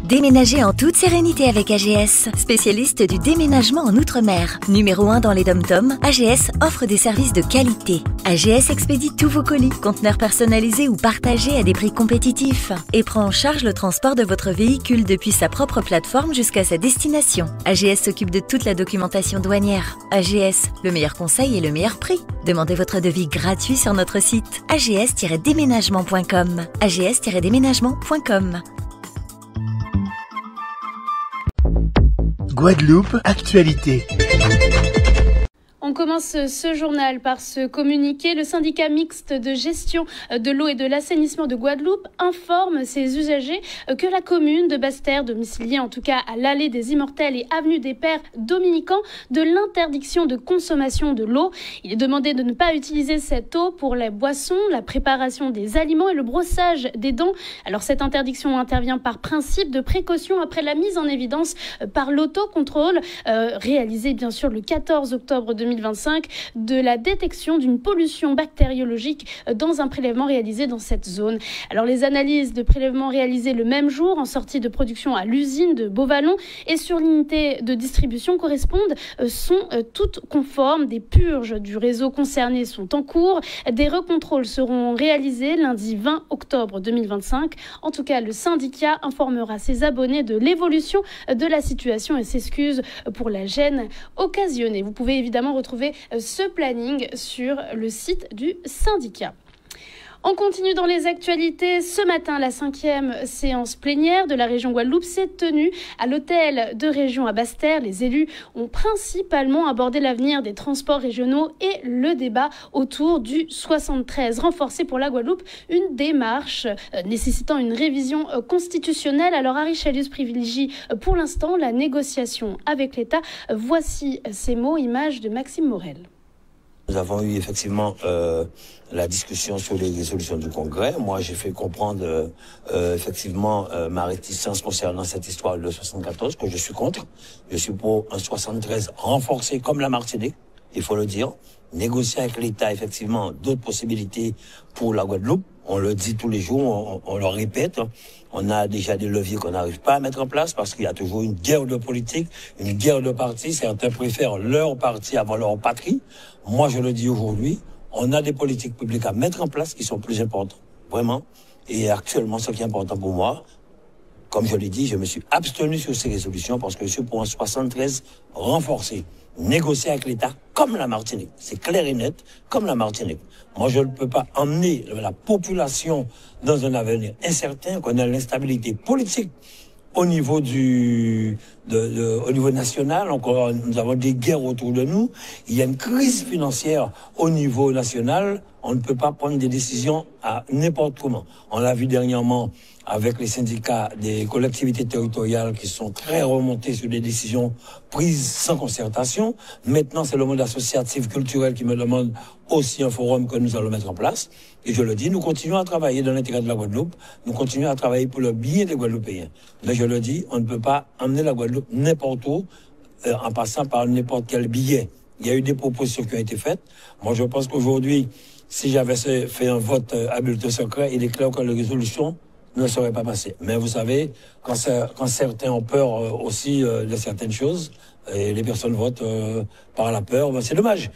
Déménagez en toute sérénité avec AGS, spécialiste du déménagement en Outre-mer. Numéro 1 dans les dom-toms, AGS offre des services de qualité. AGS expédie tous vos colis, conteneurs personnalisés ou partagés à des prix compétitifs et prend en charge le transport de votre véhicule depuis sa propre plateforme jusqu'à sa destination. AGS s'occupe de toute la documentation douanière. AGS, le meilleur conseil et le meilleur prix. Demandez votre devis gratuit sur notre site ags-déménagement.com. ags-déménagement.com. Guadeloupe, actualité. On commence ce journal par ce communiqué. Le syndicat mixte de gestion de l'eau et de l'assainissement de Guadeloupe informe ses usagers que la commune de Basse-Terre, domiciliée en tout cas à l'allée des Immortels et avenue des Pères Dominicains, de l'interdiction de consommation de l'eau. Il est demandé de ne pas utiliser cette eau pour la boisson, la préparation des aliments et le brossage des dents. Alors cette interdiction intervient par principe de précaution après la mise en évidence par l'autocontrôle réalisé bien sûr le 14 octobre 2025 de la détection d'une pollution bactériologique dans un prélèvement réalisé dans cette zone. Alors les analyses de prélèvement réalisées le même jour en sortie de production à l'usine de Beauvallon et sur l'unité de distribution correspondent sont toutes conformes. Des purges du réseau concerné sont en cours. Des recontrôles seront réalisés lundi 20 octobre 2025. En tout cas, le syndicat informera ses abonnés de l'évolution de la situation et s'excuse pour la gêne occasionnée. Vous pouvez évidemment retrouver ce planning sur le site du syndicat. On continue dans les actualités. Ce matin, la 5e séance plénière de la région Guadeloupe s'est tenue à l'hôtel de région à Basse-Terre. Les élus ont principalement abordé l'avenir des transports régionaux et le débat autour du 73 renforcé pour la Guadeloupe, une démarche nécessitant une révision constitutionnelle. Alors Harry Chalius privilégie pour l'instant la négociation avec l'État. Voici ces mots, images de Maxime Morel. Nous avons eu effectivement la discussion sur les résolutions du Congrès. Moi, j'ai fait comprendre effectivement ma réticence concernant cette histoire de 74, que je suis contre. Je suis pour un 73 renforcé comme la Martinique, il faut le dire. Négocier avec l'État, effectivement, d'autres possibilités pour la Guadeloupe. On le dit tous les jours, on le répète. On a déjà des leviers qu'on n'arrive pas à mettre en place parce qu'il y a toujours une guerre de politique, une guerre de partis. Certains préfèrent leur parti avant leur patrie. Moi, je le dis aujourd'hui, on a des politiques publiques à mettre en place qui sont plus importantes, vraiment. Et actuellement, ce qui est important pour moi, comme je l'ai dit, je me suis abstenu sur ces résolutions parce que je suis pour un 73 renforcé. Négocier avec l'État comme la Martinique. C'est clair et net, comme la Martinique. Moi, je ne peux pas emmener la population dans un avenir incertain, qu'on a l'instabilité politique au niveau au niveau national. Encore, nous avons des guerres autour de nous. Il y a une crise financière au niveau national. On ne peut pas prendre des décisions à n'importe comment. On l'a vu dernièrement avec les syndicats des collectivités territoriales qui sont très remontés sur des décisions prises sans concertation. Maintenant, c'est le monde associatif culturel qui me demande aussi un forum que nous allons mettre en place. Et je le dis, nous continuons à travailler dans l'intérêt de la Guadeloupe. Nous continuons à travailler pour le bien des Guadeloupéens. Mais je le dis, on ne peut pas emmener la Guadeloupe n'importe où en passant par n'importe quel billet. Il y a eu des propositions qui ont été faites. Moi, je pense qu'aujourd'hui, si j'avais fait un vote à bulletin secret, il est clair que la résolution ne serait pas passée. Mais vous savez, quand certains ont peur aussi de certaines choses, et les personnes votent par la peur, ben c'est dommage.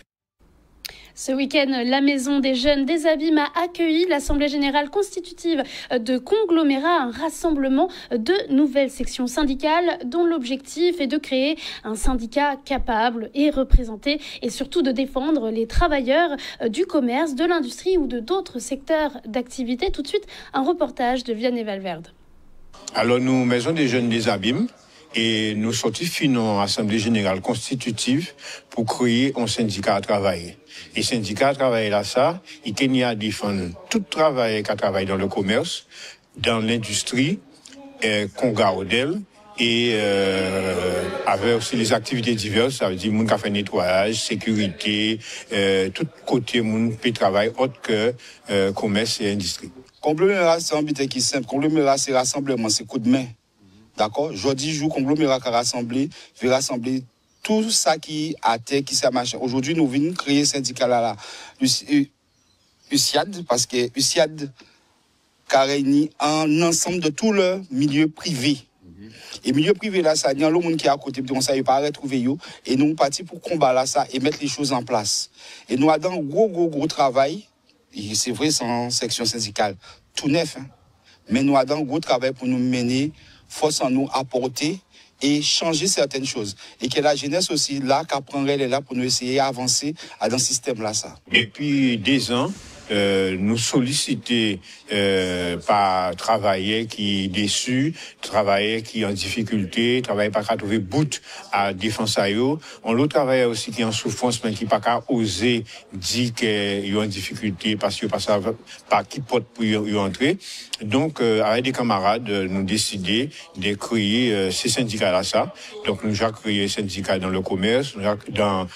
Ce week-end, la Maison des Jeunes des Abîmes a accueilli l'Assemblée Générale constitutive de Conglomérat, un rassemblement de nouvelles sections syndicales dont l'objectif est de créer un syndicat capable et représenté et surtout de défendre les travailleurs du commerce, de l'industrie ou de d'autres secteurs d'activité. Tout de suite, un reportage de Vianney Valverde. Alors nous, Maison des Jeunes des Abîmes, et nous sortons Assemblée Générale constitutive pour créer un syndicat à travailler. Et syndicat à travailler là, ça, il tient à défendre tout travail qui travaille dans le commerce, dans l'industrie, qu'on garde et avec aussi les activités diverses, ça veut dire moun qui fait nettoyage, sécurité, tout côté moun peut travailler autre que commerce et industrie. Conglomérat, c'est un but qui est simple. Conglomérat, c'est rassemblement, c'est coup de main. D'accord? Jeudi jour, conglomérat qui a rassemblé, veut rassembler tout ça qui a terre, qui ça machin. Aujourd'hui, nous venons créer un syndicat là, USIAD, parce que USIAD, qui a réuni un ensemble de tout le milieu privé. Et milieu privé là, ça, il y a le monde qui est à côté, donc ça, il pas retrouver yo. Et nous, partis pour combattre là, ça, et mettre les choses en place. Et nous avons un gros travail. C'est vrai, sans section syndicale, tout neuf, hein. Mais nous avons un gros travail pour nous mener, force en nous apporter et changer certaines choses. Et que la jeunesse aussi, là, qu'apprendrait, elle est là pour nous essayer d'avancer dans ce système-là, ça. Depuis des ans, nous solliciter par travailleurs qui déçus, travailleurs qui en difficulté, travailleurs pas qu'à trouver bout à défense à eux. On l'autre travailleur aussi qui en souffrance mais qui pas qu'à oser dire qu'ils ont en difficulté parce que pas par qui porte pour y entrer. Donc avec des camarades nous décider de créer ces syndicats là ça. Donc nous avons créé syndicats dans le commerce, dans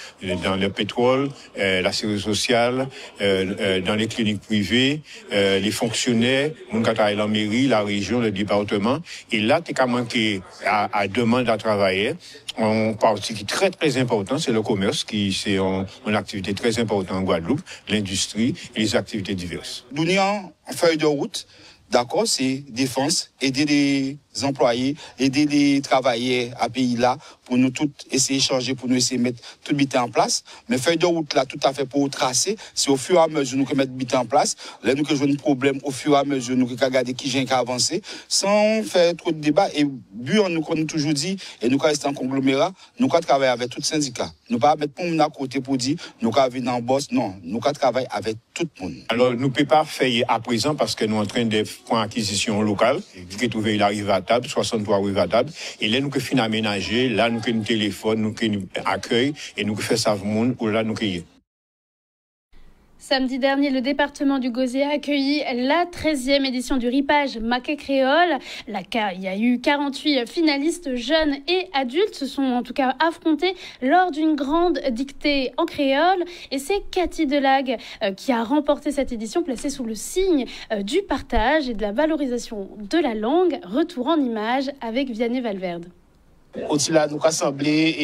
le pétrole, la sécurité sociale, dans les cliniques privées, les fonctionnaires, mon travail la mairie, la région, le département. Et là, tu as manqué à demande à travailler. Un parti qui est très important, c'est le commerce, qui c'est une activité très importante en Guadeloupe, l'industrie et les activités diverses. Nous avons une feuille de route. D'accord, c'est défense, aider les employés, aider les travailleurs à pays là, pour nous tous essayer de changer, pour nous essayer de mettre tout bité en place. Mais feuille de route là, tout à fait pour tracer, c'est au fur et à mesure nous que mettre bité en place. Là, nous que jouons un problème, au fur et à mesure nous que regarder qui vient qu'à avancer, sans faire trop de débat. Et but, nous qu'on toujours dit, et nous qu'on reste en conglomérat, nous qu'on travaille avec tout syndicat. Nous pas mettre pour nous à côté pour dire, nous qu'on venir en boss, non. Nous qu'on travaille avec tout le monde. Alors, nous ne pouvons pas faire à présent parce que nous sommes en train de prendre acquisition locale, qui est trouvé l'arrivée à table, 63 arrivées à table. Et là, nous que finir aménager, là, nous que nous téléphone, nous que nous accueil, et nous que fait ça monde, ou là, nous cueillir. Samedi dernier, le département du Gosier a accueilli la 13e édition du Ripage Maquet Créole. Il y a eu 48 finalistes jeunes et adultes se sont en tout cas affrontés lors d'une grande dictée en créole. Et c'est Cathy Delague qui a remporté cette édition placée sous le signe du partage et de la valorisation de la langue. Retour en images avec Vianney Valverde. Aussi là, nous rassemblés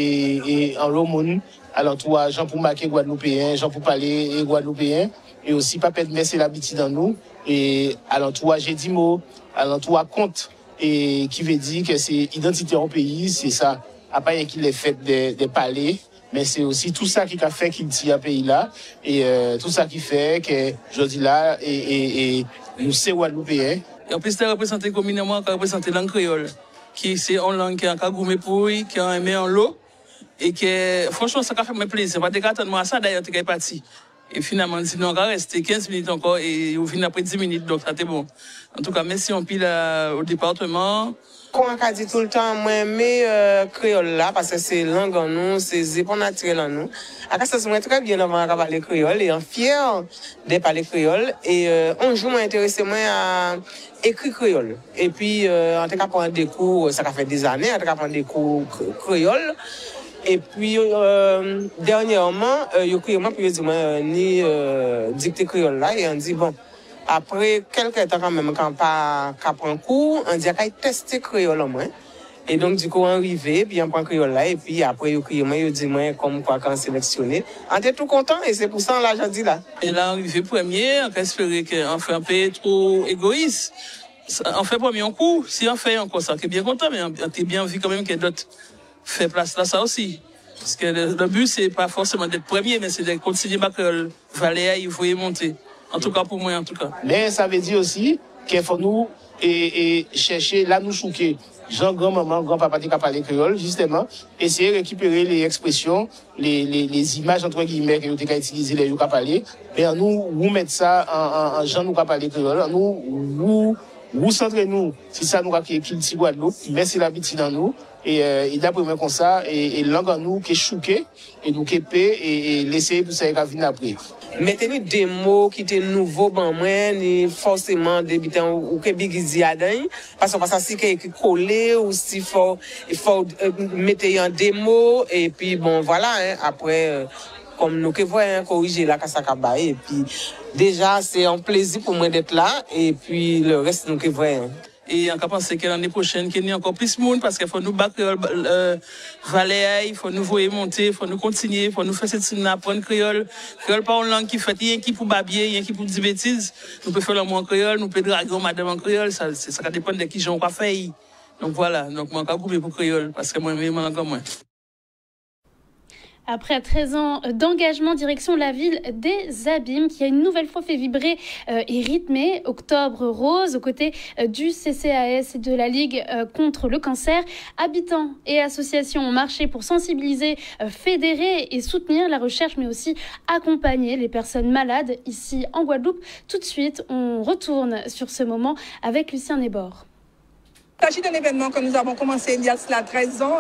et en l'homme, alors toi, gens pour marquer Guadeloupéens, gens pour parler Guadeloupéens, et aussi pas perdre c'est l'habitude dans nous. Et alors toi, j'ai dit mots, alors toi, compte, et qui veut dire que c'est identité au pays, c'est ça. Après, qu'il est fait des palais, mais c'est aussi tout ça qui a fait qu'il tient à pays là, et tout ça qui fait que, je dis là, et nous, c'est Guadeloupéens. Et en plus, c'est représenté communément, représenté langue créole, qui c'est une langue qui est en gourmet pourri, qui est aimé en l'eau. Et que, franchement, ça a fait mon plaisir. Pas de attendre à ça, d'ailleurs, tu es parti. Et finalement, sinon, on va rester 15 minutes encore et on finit après 10 minutes, donc ça c'était bon. En tout cas, merci on pile au département. Comme on a dit tout le temps, moi, j'aime créole là, parce que c'est langue en nous, c'est zépon naturel en nous. À ça, c'est très bien avant de parler créole et on est fier de parler créole. Et un jour, moi, intéressé moi à écrire créole. Et puis, en tout cas, prendre des cours, ça fait des années, en tout cas, prendre des cours créole. Et puis, dernièrement, il y a moi ni dictée créole là, et on dit, bon, après quelques temps quand même, quand pas prend cours, on dit qu'il tester créole au moins. Et donc, du coup, on arrive, puis on prend créole là, et puis après, il dit, moi, comme quoi, quand sélectionné. On était tout content, et c'est pour ça, là, j'en dis là. Et là, on arrive premier, on peut espérer qu'on fait un peu trop égoïste. On fait premier coup, si on fait encore ça, on est bien content, mais on est bien vu quand même qu'il y a d'autres. Fait place là ça aussi. Parce que le but, c'est pas forcément d'être premier, mais c'est de continuer que le valet, il faut y monter. En tout cas, pour moi, en tout cas. Mais ça veut dire aussi qu'il faut nous chercher, là, nous choquer. Jean, grand-maman, grand-papa qui a parlé créole, justement, essayer de récupérer les expressions, les images, entre guillemets, que nous avons utilisées, les gens qui ont parlé. Mais nous mettre ça en Jean, nous qui a parlé créole, nous centrez-nous, si ça nous a créé qu'il Guadeloupe, merci l'habitude dans nous. Et d'après moi comme ça, et langue en nous qui est chouqué, et nous qui est paix, et laisser tout ça qui venir après. Mettez-nous des mots qui étaient nouveaux, ben moi, ni forcément des bitans ou que bigizi adin, parce que ça c'est qui est collé, ou si il faut mettre en démo, et puis bon, voilà, hein, après, comme nous que voyons, corriger la Kassakaba, et puis déjà, c'est un plaisir pour moi d'être là, et puis le reste, nous que voyons. Et on pense que l'année prochaine, qu'il y a encore plus de monde parce qu'il faut nous battre Valais, il faut nous voir monter, il faut nous continuer, il faut nous faire cette semaine apprendre créole. Créole pas une langue qui fait rien qui pour babier, rien qui pour dire bêtises. Nous pouvons faire le mot en créole, nous pouvons draguer madame en créole, ça dépend de qui j'en fait. Donc voilà, donc moi, je vais pour créole parce que moi, je suis encore moins. Après 13 ans d'engagement, direction la ville des Abîmes qui a une nouvelle fois fait vibrer et rythmer Octobre Rose aux côtés du CCAS et de la Ligue contre le cancer. Habitants et associations ont marché pour sensibiliser, fédérer et soutenir la recherche, mais aussi accompagner les personnes malades ici en Guadeloupe. Tout de suite, on retourne sur ce moment avec Lucien Nébor. Il s'agit d'un événement que nous avons commencé il y a cela 13 ans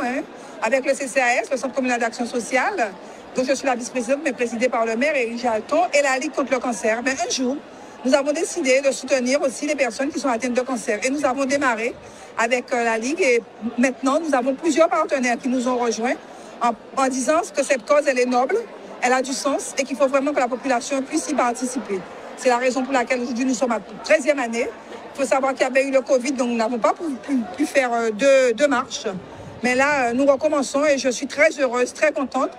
avec le CCAS, le Centre communal d'action sociale, dont je suis la vice-présidente, mais présidée par le maire Éric Jalton, et la Ligue contre le cancer. Mais un jour, nous avons décidé de soutenir aussi les personnes qui sont atteintes de cancer. Et nous avons démarré avec la Ligue et maintenant, nous avons plusieurs partenaires qui nous ont rejoints en disant que cette cause, elle est noble, elle a du sens et qu'il faut vraiment que la population puisse y participer. C'est la raison pour laquelle aujourd'hui nous sommes à 13e année. Il faut savoir qu'il y avait eu le Covid, donc nous n'avons pas pu faire deux marches. Mais là, nous recommençons et je suis très heureuse, très contente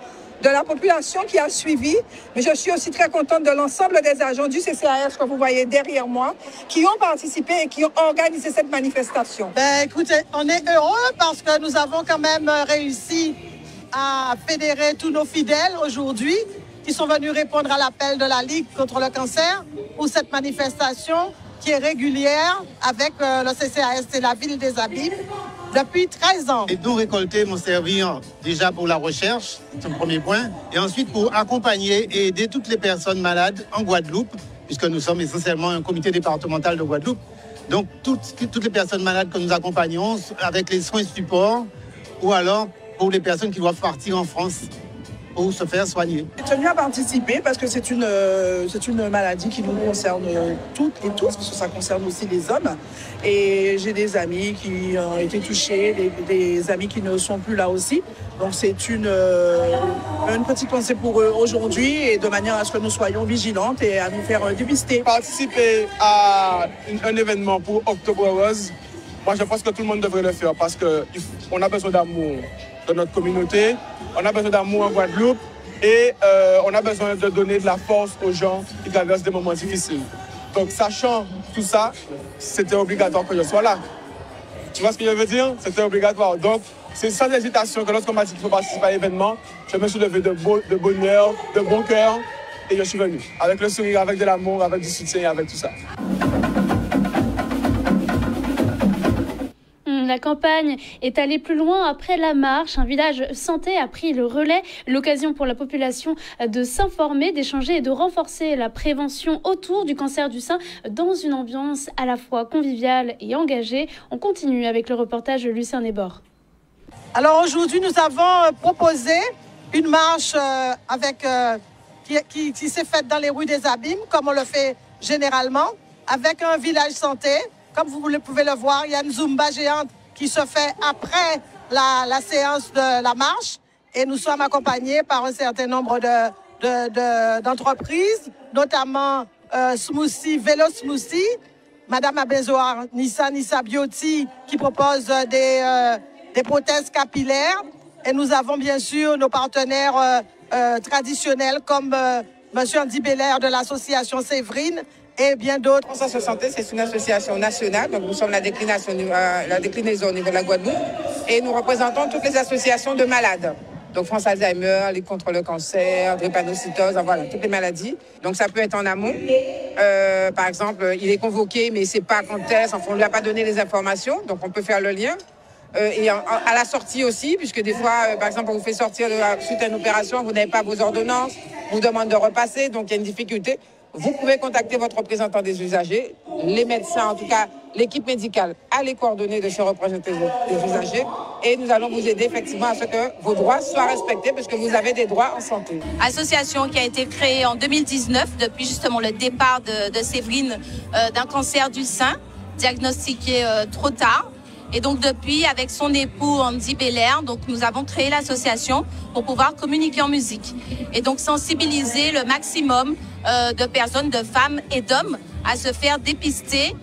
de la population qui a suivi. Mais je suis aussi très contente de l'ensemble des agents du CCAS que vous voyez derrière moi, qui ont participé et qui ont organisé cette manifestation. Écoutez, on est heureux parce que nous avons quand même réussi à fédérer tous nos fidèles aujourd'hui qui sont venus répondre à l'appel de la Ligue contre le cancer pour cette manifestation qui est régulière avec le CCAS et la ville des Abîmes depuis 13 ans. Les dons récoltés m'ont servi déjà pour la recherche, c'est le premier point, et ensuite pour accompagner et aider toutes les personnes malades en Guadeloupe, puisque nous sommes essentiellement un comité départemental de Guadeloupe. Donc toutes les personnes malades que nous accompagnons avec les soins support ou alors pour les personnes qui doivent partir en France pour se faire soigner. J'ai tenu à participer parce que c'est une maladie qui nous concerne toutes et tous, parce que ça concerne aussi les hommes. Et j'ai des amis qui ont été touchés, des amis qui ne sont plus là aussi. Donc c'est une petite pensée pour eux aujourd'hui et de manière à ce que nous soyons vigilantes et à nous faire dépister. Participer à un événement pour Octobre Rose, moi je pense que tout le monde devrait le faire parce qu'on a besoin d'amour dans notre communauté. On a besoin d'amour en Guadeloupe et on a besoin de donner de la force aux gens qui traversent des moments difficiles. Donc, sachant tout ça, c'était obligatoire que je sois là. Tu vois ce que je veux dire? C'était obligatoire. Donc, c'est sans hésitation que lorsqu'on m'a dit qu'il faut participer à l'événement, je me suis levé de bonheur, de bon cœur et je suis venu. Avec le sourire, avec de l'amour, avec du soutien, avec tout ça. La campagne est allée plus loin après la marche. Un village santé a pris le relais. L'occasion pour la population de s'informer, d'échanger et de renforcer la prévention autour du cancer du sein dans une ambiance à la fois conviviale et engagée. On continue avec le reportage de Lucien Nébor. Alors aujourd'hui, nous avons proposé une marche qui s'est faite dans les rues des Abîmes, comme on le fait généralement, avec un village santé. Comme vous pouvez le voir, il y a une Zumba géante qui se fait après la séance de la marche. Et nous sommes accompagnés par un certain nombre d'entreprises, notamment Smoothie, Vélo Smoothie, Madame Abezoar, Nissa Beauty, qui propose des prothèses capillaires. Et nous avons bien sûr nos partenaires traditionnels comme Monsieur Andy Belair de l'association Séverine, et bien d'autres. France Santé, c'est une association nationale, donc nous sommes la déclinaison au niveau de la Guadeloupe et nous représentons toutes les associations de malades. Donc France Alzheimer, Ligue contre le cancer, drépanocytose, voilà, toutes les maladies. Donc ça peut être en amont. Par exemple, il est convoqué, mais c'est pas quand est-ce, on ne lui a pas donné les informations, donc on peut faire le lien. Et à la sortie aussi, puisque des fois, par exemple, on vous fait sortir suite à une opération, vous n'avez pas vos ordonnances, on vous demande de repasser, donc il y a une difficulté. Vous pouvez contacter votre représentant des usagers, les médecins, en tout cas l'équipe médicale a les coordonnées de ce représentant des usagers et nous allons vous aider effectivement à ce que vos droits soient respectés parce que vous avez des droits en santé. Association qui a été créée en 2019 depuis justement le départ de Séverine d'un cancer du sein diagnostiqué trop tard. Et donc depuis, avec son époux Andy Belair, donc nous avons créé l'association pour pouvoir communiquer en musique et donc sensibiliser le maximum de personnes, de femmes et d'hommes à se faire dépister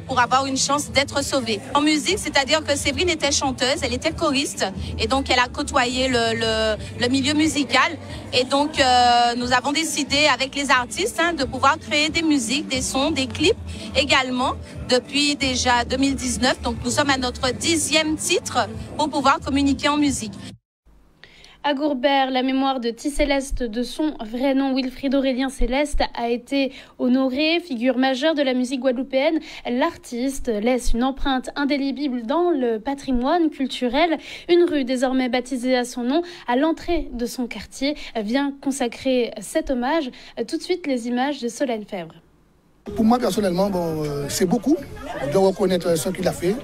pour avoir une chance d'être sauvée. En musique, c'est-à-dire que Séverine était chanteuse, elle était choriste et donc elle a côtoyé le milieu musical. Et donc nous avons décidé avec les artistes de pouvoir créer des musiques, des sons, des clips également depuis déjà 2019. Donc nous sommes à notre 10e titre pour pouvoir communiquer en musique. À Gourbert, la mémoire de T-Céleste, de son vrai nom Wilfried Aurélien Céleste, a été honorée, figure majeure de la musique guadeloupéenne. L'artiste laisse une empreinte indélébile dans le patrimoine culturel. Une rue désormais baptisée à son nom, à l'entrée de son quartier, vient consacrer cet hommage. Tout de suite, les images de Solène Fèvre. Pour moi, personnellement, c'est beaucoup de reconnaître ce qu'il a fait.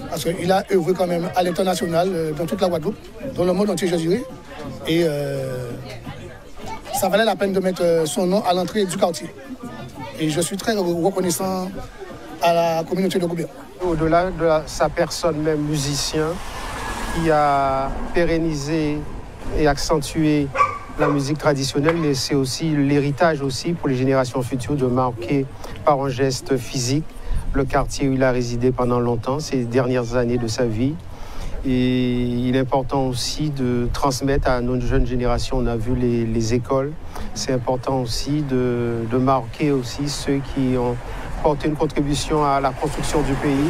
Parce qu'il a œuvré quand même à l'international, dans toute la Guadeloupe, dans le monde entier, je dirais. Et ça valait la peine de mettre son nom à l'entrée du quartier. Et je suis très reconnaissant à la communauté de Gourbert. Au-delà de sa personne même musicien, qui a pérennisé et accentué la musique traditionnelle, mais c'est aussi l'héritage aussi pour les générations futures de marquer par un geste physique le quartier où il a résidé pendant longtemps, ces dernières années de sa vie. Et il est important aussi de transmettre à notre jeune génération, on a vu les écoles, c'est important aussi de marquer aussi ceux qui ont porté une contribution à la construction du pays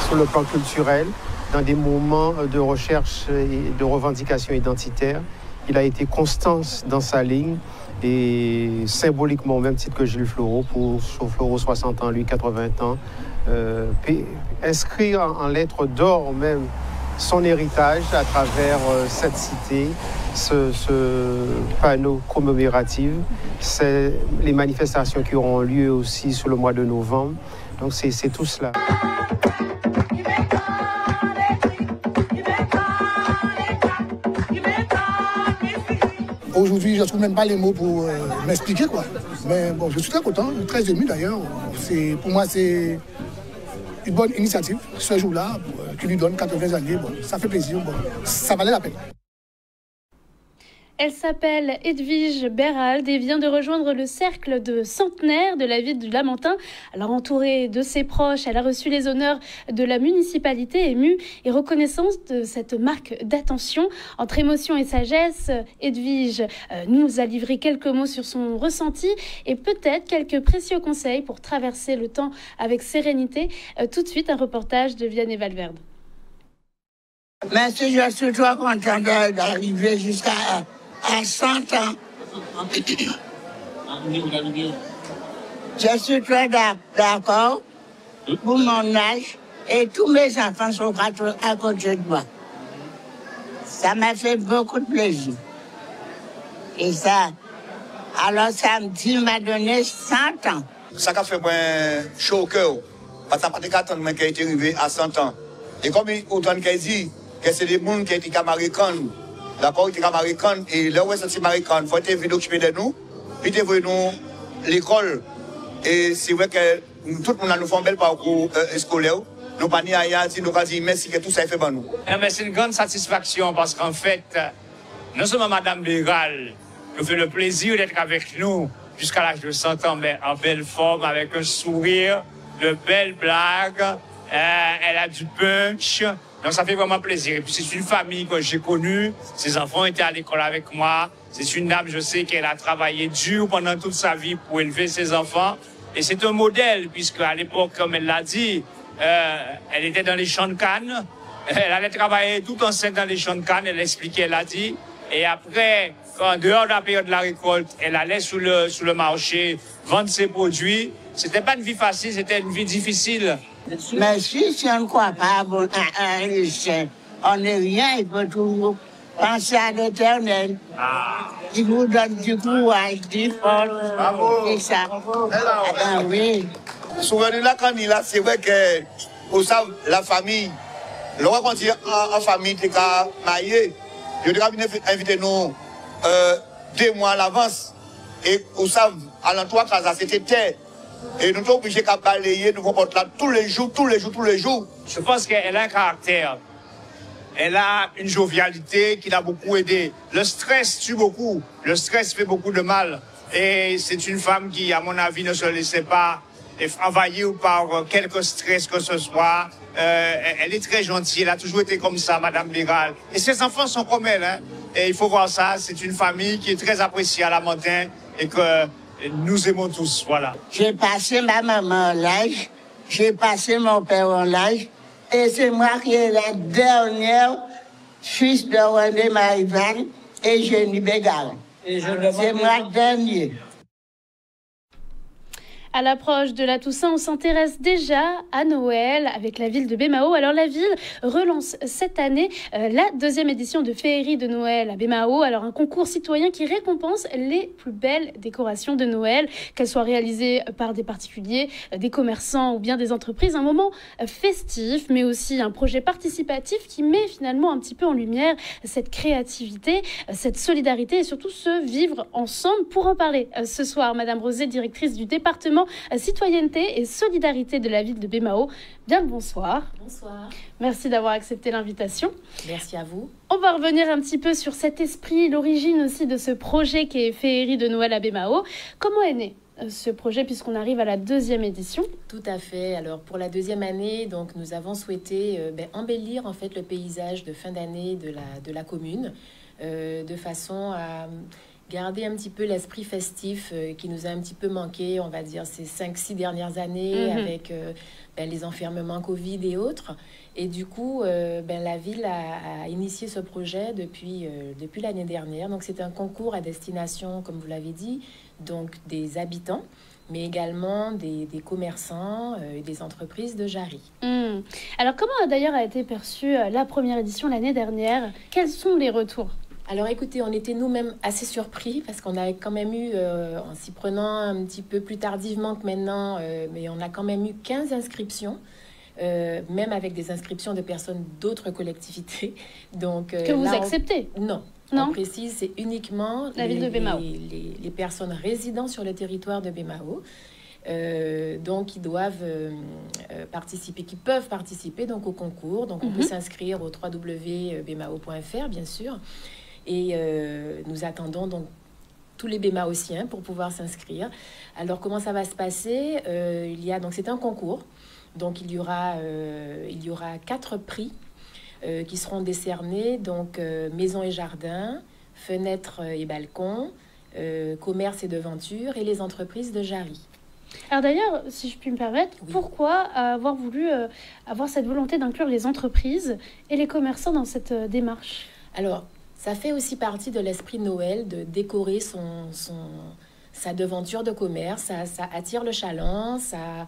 sur le plan culturel, dans des moments de recherche et de revendication identitaire. Il a été constant dans sa ligne et symboliquement, au même titre que Gilles Fleureau, pour Fleureau 60 ans, lui 80 ans, inscrire en lettres d'or même son héritage à travers cette cité, ce panneau commémoratif, c'est les manifestations qui auront lieu aussi sur le mois de novembre. Donc c'est tout cela. Aujourd'hui, je ne trouve même pas les mots pour m'expliquer, quoi. Mais bon, je suis très content, très ému d'ailleurs. Pour moi, c'est une bonne initiative, ce jour-là, qui lui donne 80 années. Bon, ça fait plaisir, bon, ça valait la peine. Elle s'appelle Edwige Berald et vient de rejoindre le cercle de centenaire de la ville du Lamentin. Alors entourée de ses proches, elle a reçu les honneurs de la municipalité, émue et reconnaissance de cette marque d'attention. Entre émotion et sagesse, Edwige nous a livré quelques mots sur son ressenti et peut-être quelques précieux conseils pour traverser le temps avec sérénité. Tout de suite, un reportage de Vianney Valverde. Merci, je suis trop contente d'arriver jusqu'à 100 ans. Je suis très d'accord pour mon âge et tous mes enfants sont à côté de moi. Ça m'a fait beaucoup de plaisir. Et ça, alors samedi m'a donné 100 ans. Ça a fait chaud au cœur, parce que ça n'a pas de 4 ans qui a été arrivé à 100 ans. Et comme autant qu'il dit, que c'est des gens qui étaient américains. D'accord, il était américain et là où c'est américain, il faut être venu occuper de nous, puis il faut nous l'école. Et c'est vrai que tout le monde a nous fait un bel parcours scolaire. Nous pas ni à dire, nous pas dire merci que tout ça est fait pour nous. C'est une grande satisfaction parce qu'en fait, non seulement Madame Béral nous fait le plaisir d'être avec nous jusqu'à l'âge de 100 ans, mais en belle forme, avec un sourire, de belles blagues, elle a du punch. Donc ça fait vraiment plaisir. Et puis c'est une famille que j'ai connue. Ses enfants étaient à l'école avec moi. C'est une dame, je sais qu'elle a travaillé dur pendant toute sa vie pour élever ses enfants. Et c'est un modèle, puisque à l'époque, comme elle l'a dit, elle était dans les champs de canne. Elle allait travailler tout enceinte dans les champs de canne. Elle expliquait, elle a dit. Et après, en dehors de la période de la récolte, elle allait sur le marché vendre ses produits. C'était pas une vie facile, c'était une vie difficile. Mais si on ne croit pas à un richesse, on n'est rien, il faut toujours penser à l'Éternel. Il vous donne du courage, du fort. C'est ça. Ah, oui. Souvenir là, quand il a, c'est vrai que, vous savez, la famille, le roi quand il en famille, t'es qu'à marier. Je dois inviter nous 2 mois à l'avance. Et vous savez, à l'entour, c'était terre. Et nous sommes obligés de balayer, nous comporter là tous les jours. Je pense qu'elle a un caractère. Elle a une jovialité qui l'a beaucoup aidé. Le stress tue beaucoup. Le stress fait beaucoup de mal. Et c'est une femme qui, à mon avis, ne se laissait pas envahie par quelque stress que ce soit. Elle est très gentille, elle a toujours été comme ça, Madame Béral. Et ses enfants sont comme elle. Hein. Et il faut voir ça, c'est une famille qui est très appréciée à la montagne et que nous aimons tous. Voilà. J'ai passé ma maman en l'âge, j'ai passé mon père en l'âge, et c'est moi qui est la dernière fils de René Marival et Jenny Bégal. C'est moi le dernier. À l'approche de la Toussaint, on s'intéresse déjà à Noël avec la ville de Bémao. Alors la ville relance cette année la deuxième édition de Féerie de Noël à Bémao. Alors un concours citoyen qui récompense les plus belles décorations de Noël, qu'elles soient réalisées par des particuliers, des commerçants ou bien des entreprises. Un moment festif, mais aussi un projet participatif qui met finalement un petit peu en lumière cette créativité, cette solidarité et surtout ce vivre ensemble. Pour en parler ce soir, Madame Rosé, directrice du département Citoyenneté et Solidarité de la ville de Bémao. Bien le bonsoir. Bonsoir. Merci d'avoir accepté l'invitation. Merci à vous. On va revenir un petit peu sur cet esprit, l'origine aussi de ce projet qui est Féerie de Noël à Bémao. Comment est né ce projet puisqu'on arrive à la deuxième édition? Tout à fait. Alors pour la deuxième année, donc nous avons souhaité embellir en fait le paysage de fin d'année de la commune de façon à garder un petit peu l'esprit festif qui nous a un petit peu manqué, on va dire, ces 5-6 dernières années avec les enfermements Covid et autres. Et du coup, la ville a initié ce projet depuis l'année dernière. Donc, c'est un concours à destination, comme vous l'avez dit, donc des habitants, mais également des commerçants et des entreprises de Jarry. Alors, comment d'ailleurs a été perçue la première édition l'année dernière? Quels sont les retours? Alors écoutez, on était nous-mêmes assez surpris parce qu'on a quand même eu, en s'y prenant un petit peu plus tardivement que maintenant, mais on a quand même eu 15 inscriptions, même avec des inscriptions de personnes d'autres collectivités. Donc, que vous acceptez? Non. On précise, c'est uniquement la ville de Bémao. Les personnes résidant sur le territoire de Bémao. Donc, qui doivent participer, qui peuvent participer donc, au concours. Donc, on peut s'inscrire au www.bemao.fr, bien sûr. Et nous attendons donc tous les Bémaotiens pour pouvoir s'inscrire. Alors, comment ça va se passer? Donc, c'est un concours. Donc, il y aura 4 prix qui seront décernés. Donc, maison et jardin, fenêtres et balcons, commerce et devanture et les entreprises de Jarry. Alors d'ailleurs, si je puis me permettre, pourquoi avoir voulu avoir cette volonté d'inclure les entreprises et les commerçants dans cette démarche? Alors, ça fait aussi partie de l'esprit de Noël de décorer sa devanture de commerce. Ça attire le chaland, ça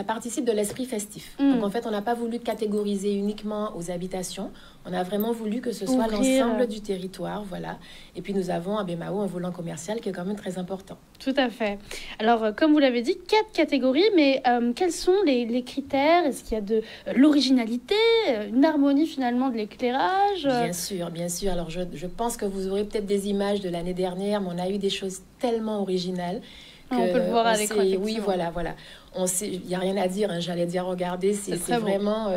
participe de l'esprit festif. Donc en fait, on n'a pas voulu catégoriser uniquement aux habitations. On a vraiment voulu que ce soit l'ensemble du territoire, voilà. Et puis nous avons à Bémao un volant commercial qui est quand même très important. Tout à fait. Alors, comme vous l'avez dit, 4 catégories, mais quels sont les critères? Est-ce qu'il y a de l'originalité, une harmonie finalement de l'éclairage? Bien sûr, bien sûr. Alors, je pense que vous aurez peut-être des images de l'année dernière, mais on a eu des choses tellement originales. On peut le voir à l'écran. Oui, voilà. Il n'y a rien à dire, hein, j'allais dire, regardez, c'est vraiment...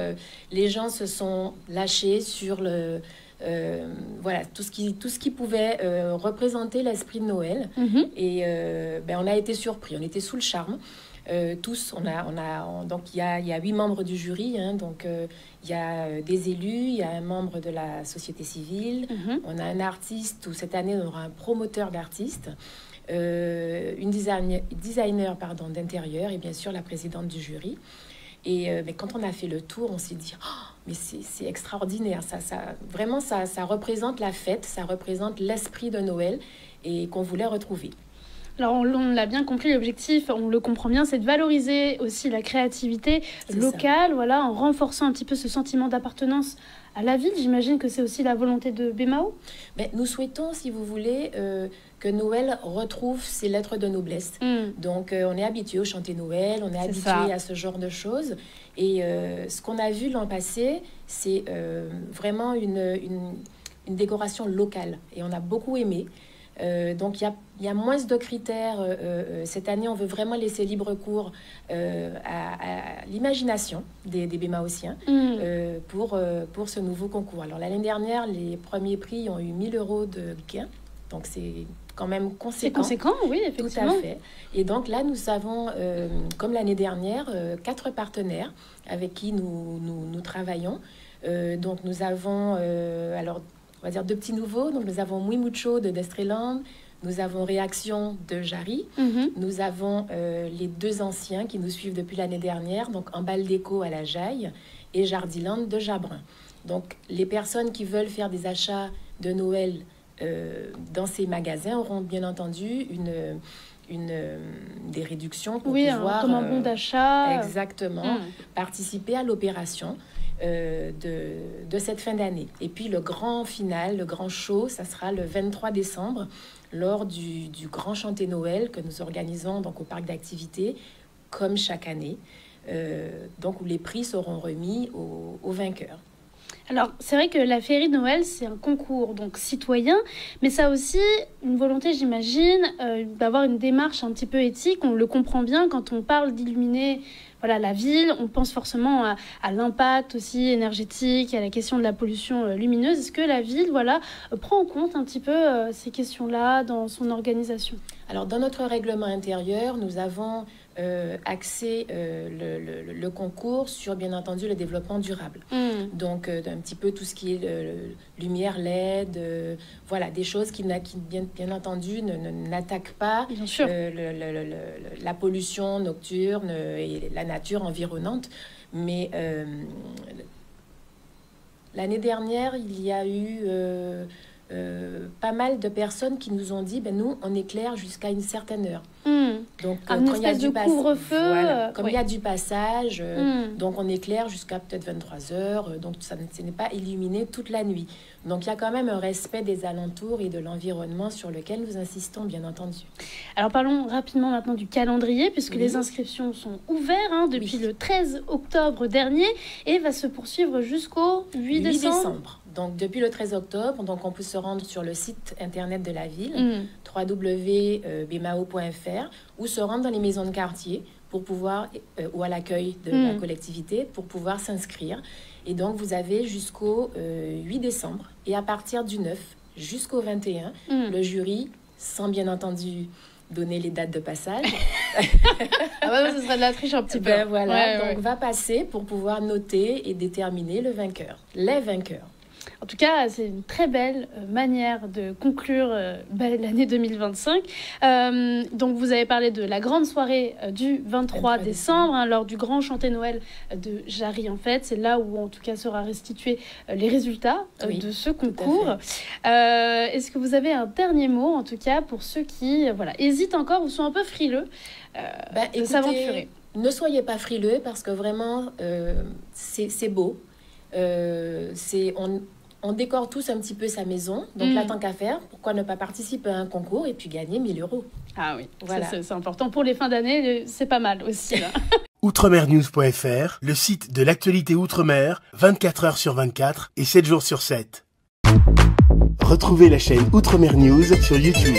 les gens se sont lâchés sur tout ce qui pouvait représenter l'esprit de Noël. Et on a été surpris, on était sous le charme. Tous, donc il y a 8 membres du jury, hein, donc il y a des élus, il y a un membre de la société civile, on a un artiste, ou cette année on aura un promoteur d'artistes, une designer d'intérieur et bien sûr la présidente du jury. Et quand on a fait le tour, on s'est dit mais c'est extraordinaire, vraiment ça représente la fête, ça représente l'esprit de Noël et qu'on voulait retrouver. Alors, on l'a bien compris, l'objectif, on le comprend bien, c'est de valoriser aussi la créativité locale, voilà, en renforçant un petit peu ce sentiment d'appartenance à la ville. J'imagine que c'est aussi la volonté de Bémao. Mais nous souhaitons, si vous voulez, que Noël retrouve ses lettres de noblesse. Donc, on est habitué au chanter Noël, on est habitué à ce genre de choses. Et ce qu'on a vu l'an passé, c'est vraiment une décoration locale. Et on a beaucoup aimé. Donc, il y a moins de critères. Cette année, on veut vraiment laisser libre cours à l'imagination des Bémaotiens pour ce nouveau concours. Alors, l'année dernière, les premiers prix ont eu 1 000 € de gain. Donc c'est quand même conséquent. C'est conséquent, oui, effectivement. Tout à fait. Et donc là, nous avons, comme l'année dernière, 4 partenaires avec qui nous travaillons. Donc nous avons, alors on va dire 2 petits nouveaux. Donc nous avons Muy Mucho de Destreland, nous avons Réaction de Jarry, nous avons les 2 anciens qui nous suivent depuis l'année dernière, donc Embal Déco à la Jaille et Jardiland de Jabrin. Donc les personnes qui veulent faire des achats de Noël dans ces magasins auront bien entendu des réductions pour pouvoir... comme un bon d'achat. Exactement, participer à l'opération de cette fin d'année. Et puis le grand final, le grand show, ça sera le 23 décembre lors du grand chanté Noël que nous organisons donc au parc d'activités comme chaque année, donc où les prix seront remis aux vainqueurs. Alors, c'est vrai que la Féerie de Noël, c'est un concours donc citoyen, mais ça a aussi une volonté, j'imagine, d'avoir une démarche un petit peu éthique. On le comprend bien quand on parle d'illuminer la ville. On pense forcément à l'impact aussi énergétique, à la question de la pollution lumineuse. Est-ce que la ville prend en compte un petit peu ces questions-là dans son organisation? Alors, dans notre règlement intérieur, nous avons axé le concours sur, bien entendu, le développement durable. Donc, un petit peu tout ce qui est lumière LED, voilà, des choses qui bien entendu, n'attaquent pas la pollution nocturne et la nature environnante. Mais l'année dernière, il y a eu... pas mal de personnes qui nous ont dit nous on éclaire jusqu'à une certaine heure. Donc quand il y a du couvre-feu, il y a du passage, donc on éclaire jusqu'à peut-être 23h, donc ce n'est pas illuminé toute la nuit. Donc il y a quand même un respect des alentours et de l'environnement sur lequel nous insistons, bien entendu. Alors parlons rapidement maintenant du calendrier, puisque les inscriptions sont ouvertes depuis le 13 octobre dernier et va se poursuivre jusqu'au 8 décembre. Donc, depuis le 13 octobre, donc on peut se rendre sur le site internet de la ville, www.bmao.fr, ou se rendre dans les maisons de quartier pour pouvoir, ou à l'accueil de la collectivité pour pouvoir s'inscrire. Et donc, vous avez jusqu'au 8 décembre. Et à partir du 9 jusqu'au 21, le jury, sans bien entendu donner les dates de passage. Ce serait de la triche un petit peu. Donc va passer pour pouvoir noter et déterminer les vainqueurs. En tout cas, c'est une très belle manière de conclure l'année 2025. Donc, vous avez parlé de la grande soirée du 23 décembre, lors du grand chanté Noël de Jarry, en fait. C'est là où, en tout cas, sera restitué les résultats de ce concours. Est-ce que vous avez un dernier mot, en tout cas, pour ceux qui hésitent encore ou sont un peu frileux de s'aventurer? Ne soyez pas frileux, parce que vraiment, c'est beau. On décore tous un petit peu sa maison, donc là, tant qu'à faire, pourquoi ne pas participer à un concours et puis gagner 1 000 €? Ah oui, voilà. C'est important pour les fins d'année, c'est pas mal aussi là. Outremernews.fr, le site de l'actualité Outre-mer, 24 heures sur 24 et 7 jours sur 7. Retrouvez la chaîne Outremer News sur YouTube.